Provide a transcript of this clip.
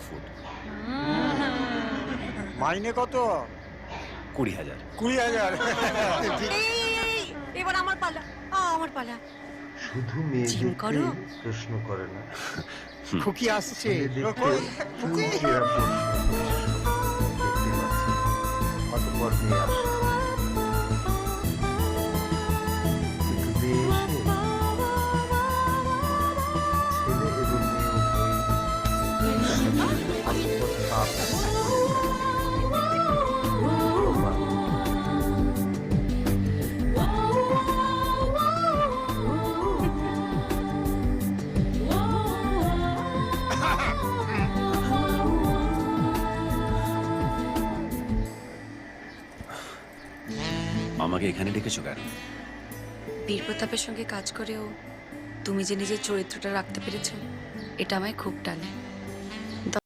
Foot. মাইনে কত? 20,000। 20,000। এবার আমার পালা, আমার পালা। শুধু জিম করো? মেয়েদেরকে প্রশ্ন করে না, খুকি আসছে। ছেলেদেরকে চুলচেরা প্রশ্ন করে। দেখতে পাচ্ছেন অতঃপর মেয়ে আসে, একটু বেয়ে এসে ছেলে এবং মেয়ে উভয়ই আত্মসাৎ আমাকে এখানে ডেকেছো কেন? বীর প্রতাপের সঙ্গে কাজ করেও তুমি যে নিজের চরিত্রটা রাখতে পেরেছো, এটা আমায় খুব টানে।